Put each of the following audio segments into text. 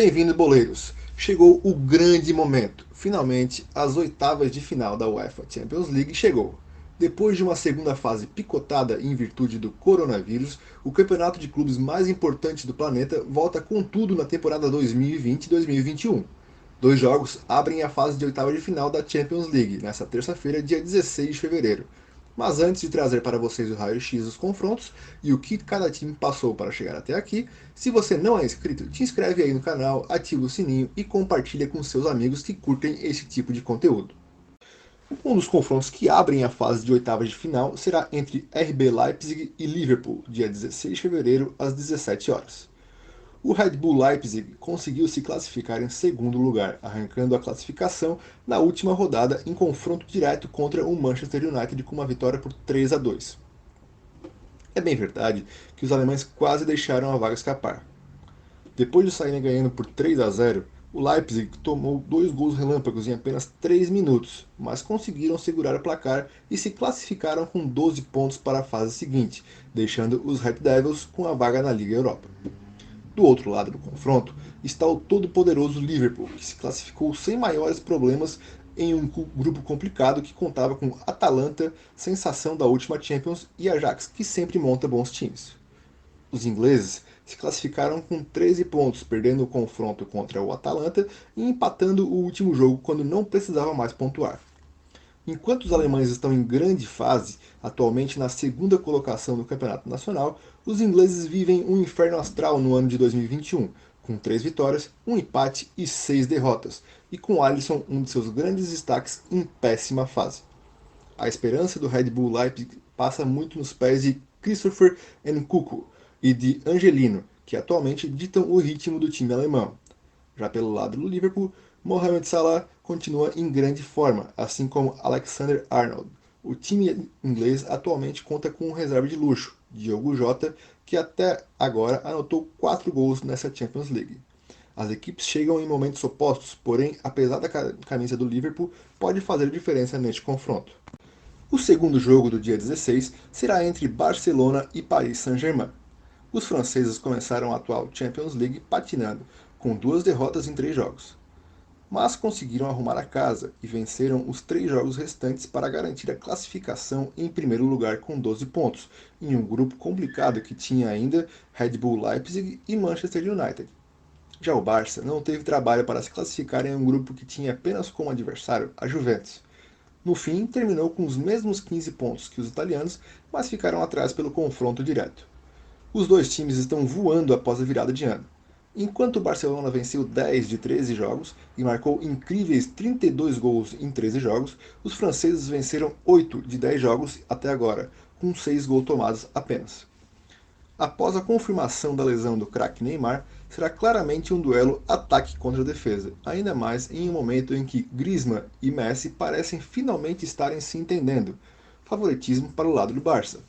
Bem-vindo, boleiros! Chegou o grande momento. Finalmente, as oitavas de final da UEFA Champions League chegou. Depois de uma segunda fase picotada em virtude do coronavírus, o campeonato de clubes mais importante do planeta volta com tudo na temporada 2020-2021. Dois jogos abrem a fase de oitava de final da Champions League, nesta terça-feira, dia 16 de fevereiro. Mas antes de trazer para vocês o raio-x dos confrontos e o que cada time passou para chegar até aqui, se você não é inscrito, te inscreve aí no canal, ativa o sininho e compartilha com seus amigos que curtem esse tipo de conteúdo. Um dos confrontos que abrem a fase de oitavas de final será entre RB Leipzig e Liverpool, dia 16 de fevereiro, às 17 horas. O Red Bull Leipzig conseguiu se classificar em segundo lugar, arrancando a classificação na última rodada em confronto direto contra o Manchester United com uma vitória por 3-2. É bem verdade que os alemães quase deixaram a vaga escapar. Depois de saírem ganhando por 3-0, o Leipzig tomou 2 gols relâmpagos em apenas 3 minutos, mas conseguiram segurar o placar e se classificaram com 12 pontos para a fase seguinte, deixando os Red Devils com a vaga na Liga Europa. Do outro lado do confronto está o todo-poderoso Liverpool, que se classificou sem maiores problemas em um grupo complicado que contava com Atalanta, sensação da última Champions, e Ajax, que sempre monta bons times. Os ingleses se classificaram com 13 pontos, perdendo o confronto contra o Atalanta e empatando o último jogo quando não precisava mais pontuar. Enquanto os alemães estão em grande fase, atualmente na segunda colocação do campeonato nacional, os ingleses vivem um inferno astral no ano de 2021, com 3 vitórias, 1 empate e 6 derrotas, e com Alisson, um de seus grandes destaques, em péssima fase. A esperança do Red Bull Leipzig passa muito nos pés de Christopher Nkunku e de Angelino, que atualmente ditam o ritmo do time alemão. Já pelo lado do Liverpool, Mohamed Salah continua em grande forma, assim como Alexander-Arnold. O time inglês atualmente conta com um reserva de luxo, Diogo Jota, que até agora anotou 4 gols nessa Champions League. As equipes chegam em momentos opostos, porém, apesar da camisa do Liverpool, pode fazer diferença neste confronto. O segundo jogo do dia 16 será entre Barcelona e Paris Saint-Germain. Os franceses começaram a atual Champions League patinando, com 2 derrotas em 3 jogos. Mas conseguiram arrumar a casa e venceram os 3 jogos restantes para garantir a classificação em primeiro lugar com 12 pontos, em um grupo complicado que tinha ainda Red Bull Leipzig e Manchester United. Já o Barça não teve trabalho para se classificar em um grupo que tinha apenas como adversário a Juventus. No fim, terminou com os mesmos 15 pontos que os italianos, mas ficaram atrás pelo confronto direto. Os dois times estão voando após a virada de ano. Enquanto o Barcelona venceu 10 de 13 jogos e marcou incríveis 32 gols em 13 jogos, os franceses venceram 8 de 10 jogos até agora, com 6 gols tomados apenas. Após a confirmação da lesão do craque Neymar, será claramente um duelo ataque contra defesa, ainda mais em um momento em que Griezmann e Messi parecem finalmente estarem se entendendo, favoritismo para o lado do Barça.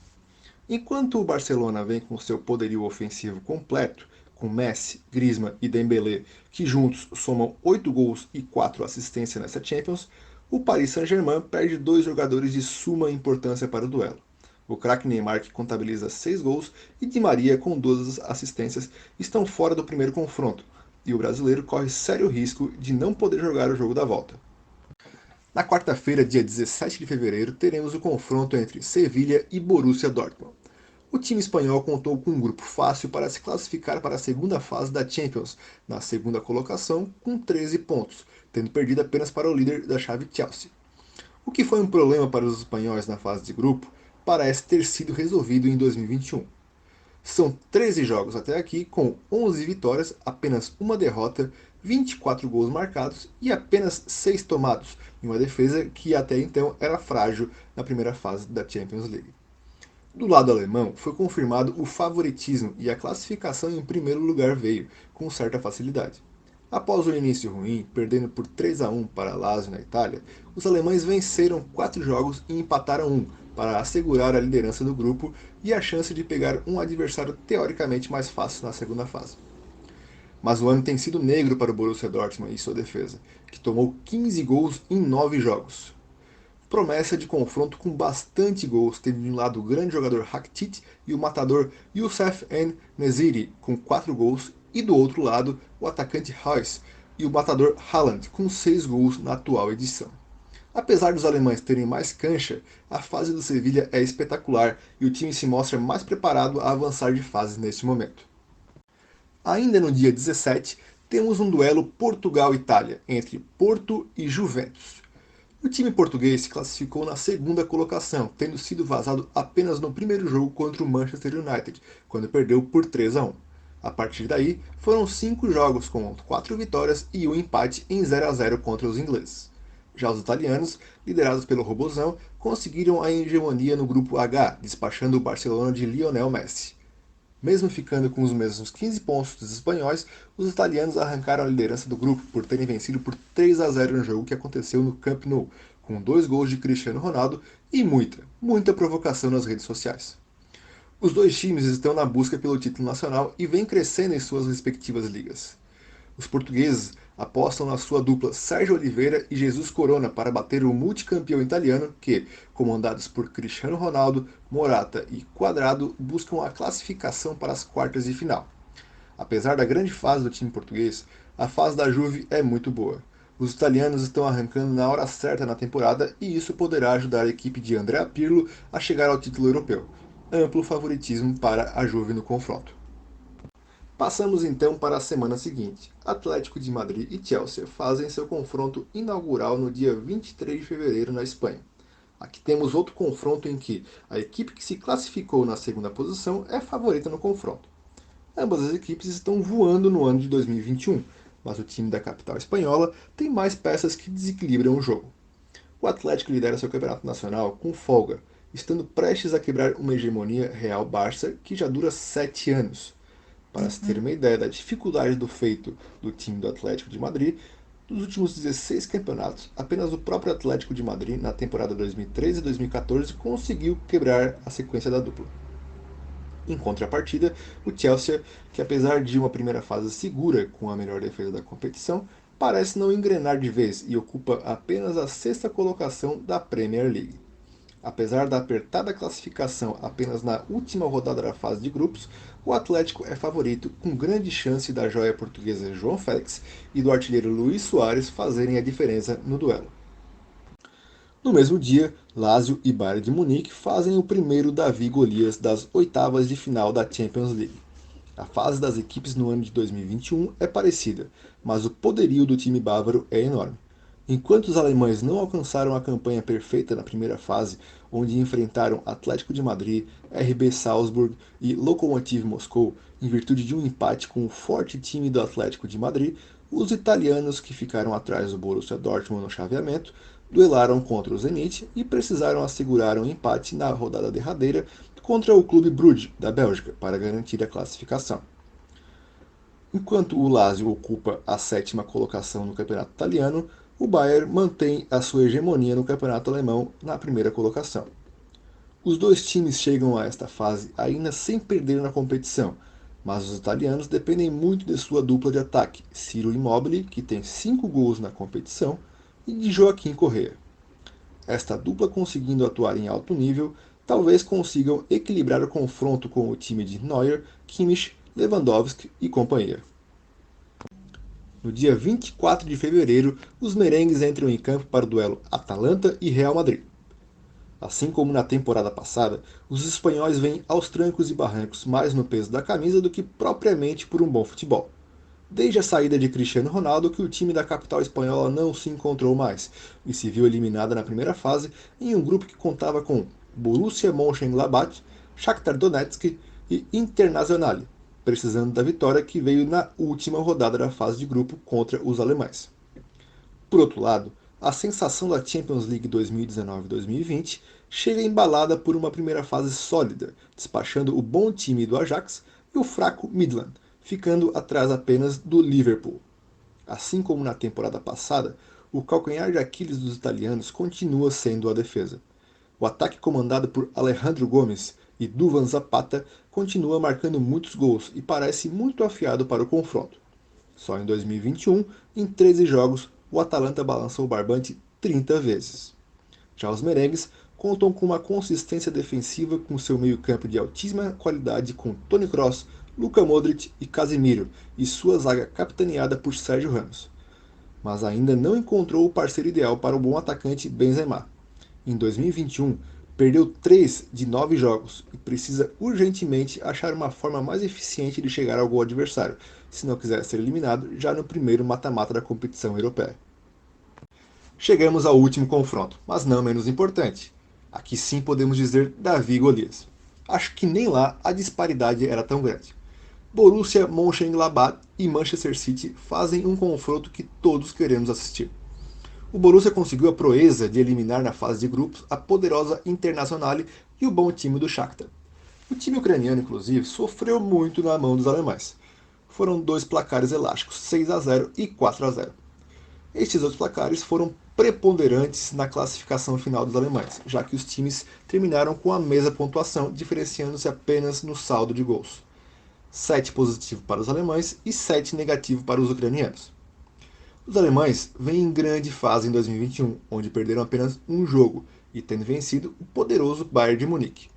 Enquanto o Barcelona vem com seu poderio ofensivo completo, com Messi, Griezmann e Dembélé, que juntos somam 8 gols e 4 assistências nesta Champions, o Paris Saint-Germain perde 2 jogadores de suma importância para o duelo. O craque Neymar, que contabiliza 6 gols, e Di Maria, com 12 assistências, estão fora do primeiro confronto, e o brasileiro corre sério risco de não poder jogar o jogo da volta. Na quarta-feira, dia 17 de fevereiro, teremos o confronto entre Sevilha e Borussia Dortmund. O time espanhol contou com um grupo fácil para se classificar para a segunda fase da Champions, na segunda colocação, com 13 pontos, tendo perdido apenas para o líder da chave Chelsea. O que foi um problema para os espanhóis na fase de grupo parece ter sido resolvido em 2021. São 13 jogos até aqui, com 11 vitórias, apenas uma derrota, 24 gols marcados e apenas 6 tomados, em uma defesa que até então era frágil na primeira fase da Champions League. Do lado alemão, foi confirmado o favoritismo e a classificação em primeiro lugar veio, com certa facilidade. Após o início ruim, perdendo por 3-1 para Lazio na Itália, os alemães venceram 4 jogos e empataram 1, para assegurar a liderança do grupo e a chance de pegar um adversário teoricamente mais fácil na segunda fase. Mas o ano tem sido negro para o Borussia Dortmund e sua defesa, que tomou 15 gols em 9 jogos. Promessa de confronto com bastante gols, tendo de um lado o grande jogador Rakitic e o matador Youssef N. Neziri, com 4 gols, e do outro lado o atacante Reus e o matador Haaland, com 6 gols na atual edição. Apesar dos alemães terem mais cancha, a fase do Sevilha é espetacular e o time se mostra mais preparado a avançar de fase neste momento. Ainda no dia 17, temos um duelo Portugal-Itália, entre Porto e Juventus. O time português se classificou na segunda colocação, tendo sido vazado apenas no primeiro jogo contra o Manchester United, quando perdeu por 3-1. A partir daí, foram 5 jogos com 4 vitórias e um empate em 0-0 contra os ingleses. Já os italianos, liderados pelo Robozão, conseguiram a hegemonia no grupo H, despachando o Barcelona de Lionel Messi. Mesmo ficando com os mesmos 15 pontos dos espanhóis, os italianos arrancaram a liderança do grupo por terem vencido por 3-0 no jogo que aconteceu no Camp Nou, com 2 gols de Cristiano Ronaldo e muita provocação nas redes sociais. Os dois times estão na busca pelo título nacional e vêm crescendo em suas respectivas ligas. Os portugueses apostam na sua dupla Sérgio Oliveira e Jesus Corona para bater o multicampeão italiano que, comandados por Cristiano Ronaldo, Morata e Quadrado, buscam a classificação para as quartas de final. Apesar da grande fase do time português, a fase da Juve é muito boa. Os italianos estão arrancando na hora certa na temporada e isso poderá ajudar a equipe de Andrea Pirlo a chegar ao título europeu. Amplo favoritismo para a Juve no confronto. Passamos então para a semana seguinte. Atlético de Madrid e Chelsea fazem seu confronto inaugural no dia 23 de fevereiro na Espanha. Aqui temos outro confronto em que a equipe que se classificou na segunda posição é favorita no confronto. Ambas as equipes estão voando no ano de 2021, mas o time da capital espanhola tem mais peças que desequilibram o jogo. O Atlético lidera seu campeonato nacional com folga, estando prestes a quebrar uma hegemonia Real Barça que já dura 7 anos. Para se ter uma ideia da dificuldade do feito do time do Atlético de Madrid, nos últimos 16 campeonatos, apenas o próprio Atlético de Madrid, na temporada 2013 e 2014, conseguiu quebrar a sequência da dupla. Em contrapartida, o Chelsea, que apesar de uma primeira fase segura com a melhor defesa da competição, parece não engrenar de vez e ocupa apenas a sexta colocação da Premier League. Apesar da apertada classificação apenas na última rodada da fase de grupos, o Atlético é favorito, com grande chance da joia portuguesa João Félix e do artilheiro Luís Soares fazerem a diferença no duelo. No mesmo dia, Lazio e Bayern de Munique fazem o primeiro Davi Golias das oitavas de final da Champions League. A fase das equipes no ano de 2021 é parecida, mas o poderio do time bávaro é enorme. Enquanto os alemães não alcançaram a campanha perfeita na primeira fase, onde enfrentaram Atlético de Madrid, RB Salzburg e Lokomotiv Moscou, em virtude de um empate com o forte time do Atlético de Madrid, os italianos, que ficaram atrás do Borussia Dortmund no chaveamento, duelaram contra o Zenit e precisaram assegurar um empate na rodada derradeira contra o Clube Brugge, da Bélgica, para garantir a classificação. Enquanto o Lazio ocupa a sétima colocação no campeonato italiano, o Bayern mantém a sua hegemonia no campeonato alemão na primeira colocação. Os dois times chegam a esta fase ainda sem perder na competição, mas os italianos dependem muito de sua dupla de ataque, Ciro Immobile, que tem 5 gols na competição, e de Joaquim Correa. Esta dupla conseguindo atuar em alto nível, talvez consigam equilibrar o confronto com o time de Neuer, Kimmich, Lewandowski e companhia. No dia 24 de fevereiro, os merengues entram em campo para o duelo Atalanta e Real Madrid. Assim como na temporada passada, os espanhóis vêm aos trancos e barrancos mais no peso da camisa do que propriamente por um bom futebol. Desde a saída de Cristiano Ronaldo que o time da capital espanhola não se encontrou mais e se viu eliminada na primeira fase em um grupo que contava com Borussia Mönchengladbach, Shakhtar Donetsk e Internazionale, precisando da vitória que veio na última rodada da fase de grupo contra os alemães. Por outro lado, a sensação da Champions League 2019-2020 chega embalada por uma primeira fase sólida, despachando o bom time do Ajax e o fraco Midland, ficando atrás apenas do Liverpool. Assim como na temporada passada, o calcanhar de Aquiles dos italianos continua sendo a defesa. O ataque comandado por Alejandro Gomes e Duvan Zapata continua marcando muitos gols e parece muito afiado para o confronto. Só em 2021, em 13 jogos, o Atalanta balançou o barbante 30 vezes. Já os merengues contam com uma consistência defensiva com seu meio-campo de altíssima qualidade com Toni Kroos, Luka Modric e Casemiro, e sua zaga capitaneada por Sérgio Ramos. Mas ainda não encontrou o parceiro ideal para o bom atacante Benzema. Em 2021, perdeu 3 de 9 jogos e precisa urgentemente achar uma forma mais eficiente de chegar ao gol adversário, se não quiser ser eliminado já no primeiro mata-mata da competição europeia. Chegamos ao último confronto, mas não menos importante. Aqui sim podemos dizer Davi e Golias. Acho que nem lá a disparidade era tão grande. Borussia Mönchengladbach e Manchester City fazem um confronto que todos queremos assistir. O Borussia conseguiu a proeza de eliminar na fase de grupos a poderosa Internazionale e o bom time do Shakhtar. O time ucraniano, inclusive, sofreu muito na mão dos alemães. Foram dois placares elásticos, 6-0 e 4-0. Estes outros placares foram preponderantes na classificação final dos alemães, já que os times terminaram com a mesma pontuação, diferenciando-se apenas no saldo de gols. 7 positivo para os alemães e 7 negativo para os ucranianos. Os alemães vêm em grande fase em 2021, onde perderam apenas um jogo e tendo vencido o poderoso Bayern de Munique.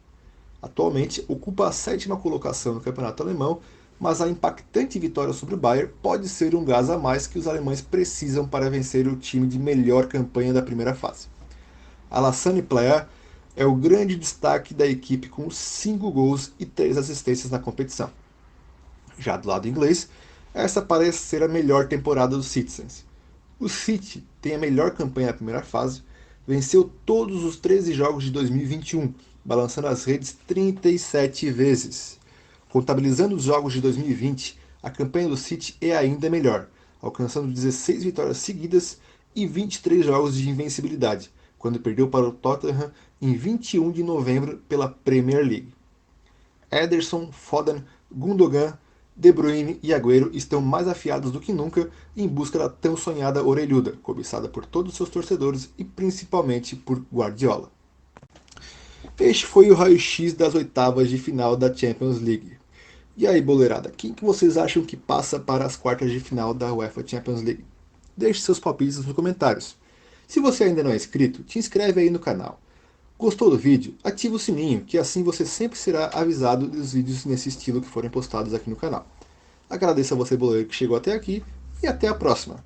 Atualmente ocupa a 7ª colocação no campeonato alemão, mas a impactante vitória sobre o Bayern pode ser um gás a mais que os alemães precisam para vencer o time de melhor campanha da primeira fase. Alassane Plea é o grande destaque da equipe com 5 gols e 3 assistências na competição. Já do lado inglês, essa parece ser a melhor temporada dos Citizens. O City tem a melhor campanha da primeira fase, venceu todos os 13 jogos de 2021, balançando as redes 37 vezes. Contabilizando os jogos de 2020, a campanha do City é ainda melhor, alcançando 16 vitórias seguidas e 23 jogos de invencibilidade, quando perdeu para o Tottenham em 21 de novembro pela Premier League. Ederson, Foden, Gundogan, De Bruyne e Agüero estão mais afiados do que nunca em busca da tão sonhada orelhuda, cobiçada por todos os seus torcedores e principalmente por Guardiola. Este foi o raio-x das oitavas de final da Champions League. E aí, boleirada, quem que vocês acham que passa para as quartas de final da UEFA Champions League? Deixe seus palpites nos comentários. Se você ainda não é inscrito, te inscreve aí no canal. Gostou do vídeo? Ativa o sininho, que assim você sempre será avisado dos vídeos nesse estilo que forem postados aqui no canal. Agradeço a você, boleiro, que chegou até aqui, e até a próxima!